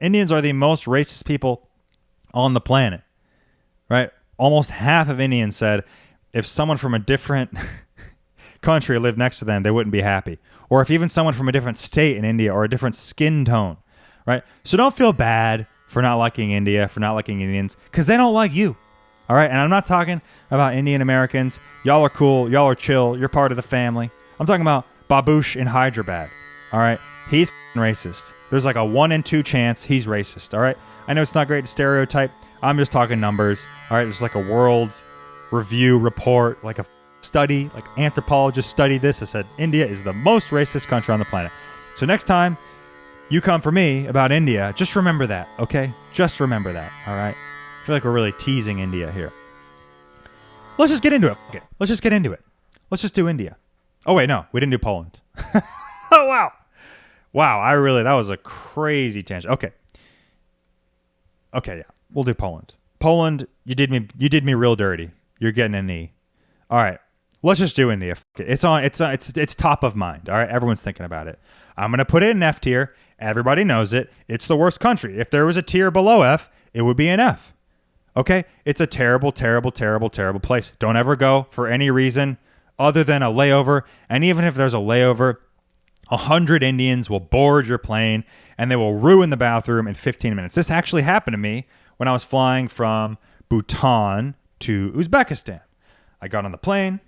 Indians are the most racist people on the planet, right? Almost half of Indians said if someone from a different country lived next to them, they wouldn't be happy. Or if even someone from a different state in India or a different skin tone, right? So don't feel bad for not liking India, for not liking Indians, because they don't like you. All right? And I'm not talking about Indian Americans. Y'all are cool. Y'all are chill. You're part of the family. I'm talking about Babush in Hyderabad. All right? He's racist. There's like a 1 in 2 chance he's racist. All right? I know it's not great to stereotype. I'm just talking numbers. All right? There's like a world review report, like a study, like anthropologists studied this. I said India is the most racist country on the planet. So next time you come for me about India, just remember that, okay? Just remember that, all right? I feel like we're really teasing India here. Let's just get into it. Okay. Let's just get into it. Let's just do India. Oh, wait, no. We didn't do Poland. Oh, wow. Wow, that was a crazy tangent. Okay, yeah. We'll do Poland. Poland, you did me real dirty. You're getting a knee. All right. Let's just do India. It's top of mind. All right, everyone's thinking about it. I'm gonna put it in F tier. Everybody knows it. It's the worst country. If there was a tier below F, it would be an F. Okay, it's a terrible, terrible, terrible, terrible place. Don't ever go for any reason other than a layover. And even if there's a layover, 100 Indians will board your plane and they will ruin the bathroom in 15 minutes. This actually happened to me when I was flying from Bhutan to Uzbekistan. I got on the plane.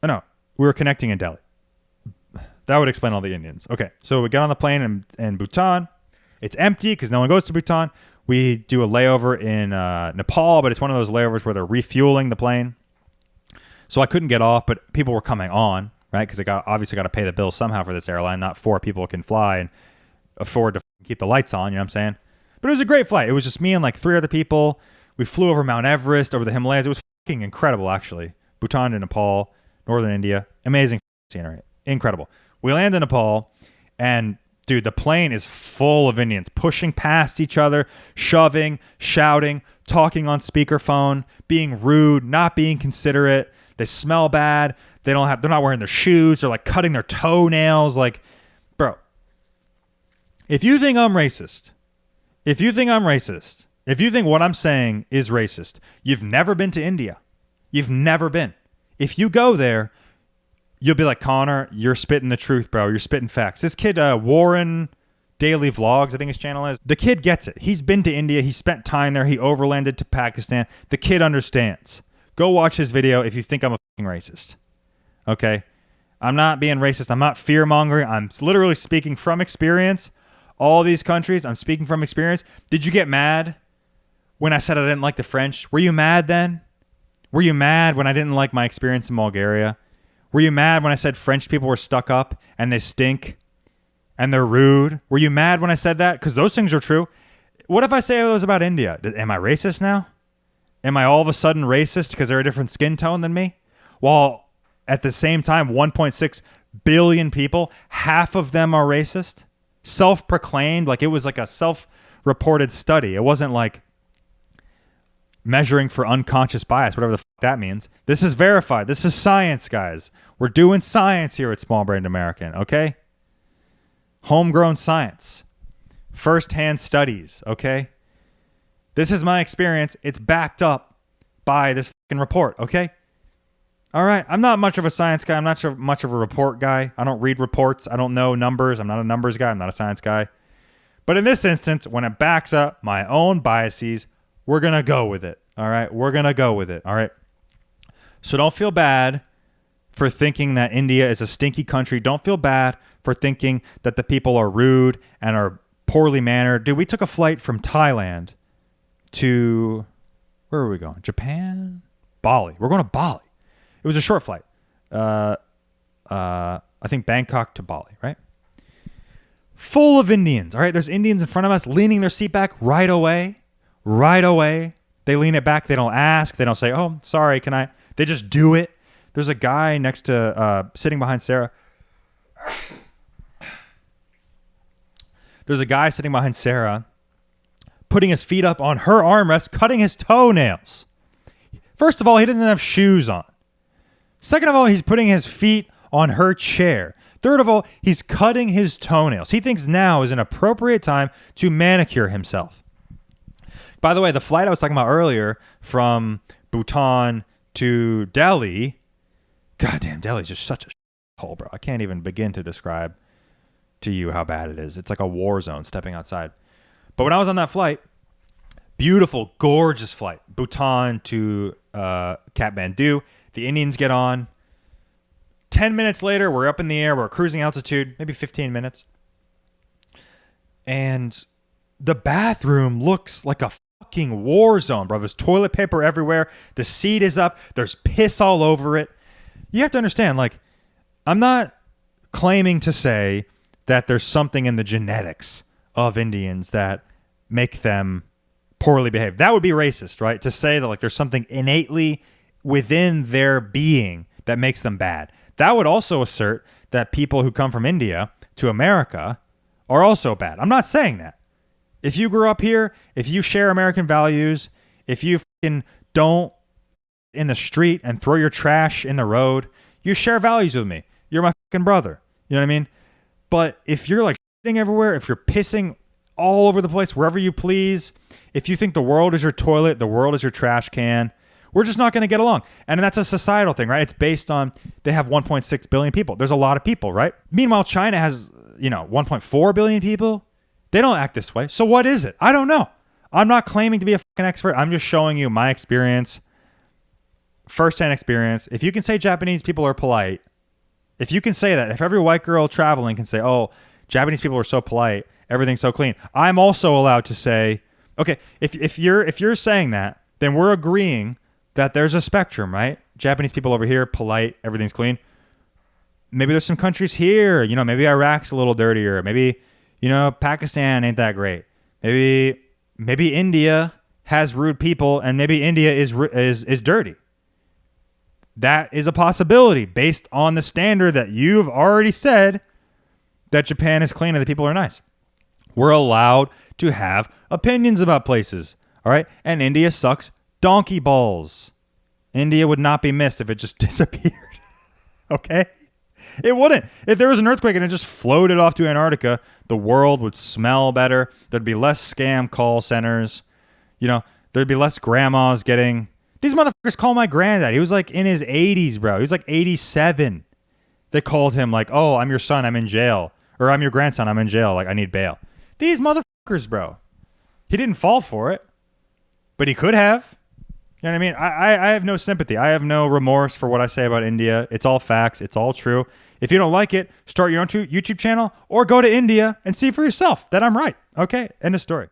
Oh, no, we were connecting in Delhi. That would explain all the Indians. Okay, so we get on the plane in Bhutan. It's empty because no one goes to Bhutan. We do a layover in Nepal, but it's one of those layovers where they're refueling the plane. So I couldn't get off, but people were coming on, right? Because obviously got to pay the bill somehow for this airline. Not 4 people can fly and afford to keep the lights on, you know what I'm saying? But it was a great flight. It was just me and like 3 other people. We flew over Mount Everest, over the Himalayas. It was fucking incredible, actually. Bhutan to Nepal, northern India. Amazing scenery. Incredible. We land in Nepal, and dude, the plane is full of Indians pushing past each other, shoving, shouting, talking on speakerphone, being rude, not being considerate. They smell bad. They're not wearing their shoes. They're like cutting their toenails. Like, bro, if you think I'm racist, if you think what I'm saying is racist, you've never been to India. You've never been. If you go there, you'll be like, Connor, you're spitting the truth, bro. You're spitting facts. This kid, Warren Daily Vlogs, I think his channel is. The kid gets it. He's been to India. He spent time there. He overlanded to Pakistan. The kid understands. Go watch his video if you think I'm a fucking racist. Okay? I'm not being racist. I'm not fear-mongering. I'm literally speaking from experience. All these countries, I'm speaking from experience. Did you get mad when I said I didn't like the French? Were you mad then? Were you mad when I didn't like my experience in Bulgaria? Were you mad when I said French people were stuck up and they stink and they're rude? Were you mad when I said that? Because those things are true. What if I say those about India? Am I racist now? Am I all of a sudden racist because they're a different skin tone than me? While at the same time, 1.6 billion people, half of them are racist? Self-proclaimed, like it was like a self-reported study. It wasn't like measuring for unconscious bias, whatever the fuck that means. This is verified. This is science, guys. We're doing science here at Small Brained American, okay? Homegrown science. First-hand studies, okay? This is my experience. It's backed up by this fucking report, okay? All right. I'm not much of a science guy. I'm not much of a report guy. I don't read reports. I don't know numbers. I'm not a numbers guy. I'm not a science guy. But in this instance, when it backs up my own biases, we're going to go with it. All right. We're going to go with it. All right. So don't feel bad for thinking that India is a stinky country. Don't feel bad for thinking that the people are rude and are poorly mannered. Dude, we took a flight from Thailand to, where are we going? Japan? Bali. We're going to Bali. It was a short flight. I think Bangkok to Bali, right? Full of Indians. All right. There's Indians in front of us leaning their seat back right away. Right away. They lean it back. They don't ask. They don't say, oh, sorry, can I? They just do it. There's a guy next to, sitting behind Sarah. There's a guy sitting behind Sarah, putting his feet up on her armrest, cutting his toenails. First of all, he doesn't have shoes on. Second of all, he's putting his feet on her chair. Third of all, he's cutting his toenails. He thinks now is an appropriate time to manicure himself. By the way, the flight I was talking about earlier from Bhutan to Delhi, goddamn, Delhi's just such a hole, bro. I can't even begin to describe to you how bad it is. It's like a war zone stepping outside. But when I was on that flight, beautiful, gorgeous flight, Bhutan to Kathmandu, the Indians get on. 10 minutes later, we're up in the air. We're cruising altitude, maybe 15 minutes. And the bathroom looks like a fucking war zone, bro. There's toilet paper everywhere. The seat is up. There's piss all over it. You have to understand, like, I'm not claiming to say that there's something in the genetics of Indians that make them poorly behaved. That would be racist, right? To say that like there's something innately within their being that makes them bad. That would also assert that people who come from India to America are also bad. I'm not saying that. If you grew up here, if you share American values, if you fucking don't in the street and throw your trash in the road, you share values with me. You're my fucking brother. You know what I mean? But if you're like shitting everywhere, if you're pissing all over the place, wherever you please, if you think the world is your toilet, the world is your trash can, we're just not going to get along. And that's a societal thing, right? It's based on, they have 1.6 billion people. There's a lot of people, right? Meanwhile, China has, 1.4 billion people. They don't act this way. So what is it? I don't know. I'm not claiming to be a fucking expert. I'm just showing you my experience, firsthand experience. If you can say Japanese people are polite, if you can say that, if every white girl traveling can say, oh, Japanese people are so polite, everything's so clean, I'm also allowed to say, okay, if you're saying that, then we're agreeing that there's a spectrum, right? Japanese people over here, polite, everything's clean. Maybe there's some countries here, maybe Iraq's a little dirtier. Maybe, Pakistan ain't that great. Maybe India has rude people, and maybe India is dirty. That is a possibility based on the standard that you've already said that Japan is clean and the people are nice. We're allowed to have opinions about places, all right? And India sucks donkey balls. India would not be missed if it just disappeared, okay? It wouldn't. If there was an earthquake and it just floated off to Antarctica, the world would smell better. There'd be less scam call centers. There'd be less grandmas getting... These motherfuckers call my granddad. He was like in his 80s, bro. He was like 87. They called him like, oh, I'm your son, I'm in jail. Or I'm your grandson, I'm in jail. Like, I need bail. These motherfuckers, bro. He didn't fall for it, but he could have. You know what I mean? I have no sympathy. I have no remorse for what I say about India. It's all facts. It's all true. If you don't like it, start your own YouTube channel or go to India and see for yourself that I'm right. Okay? End of story.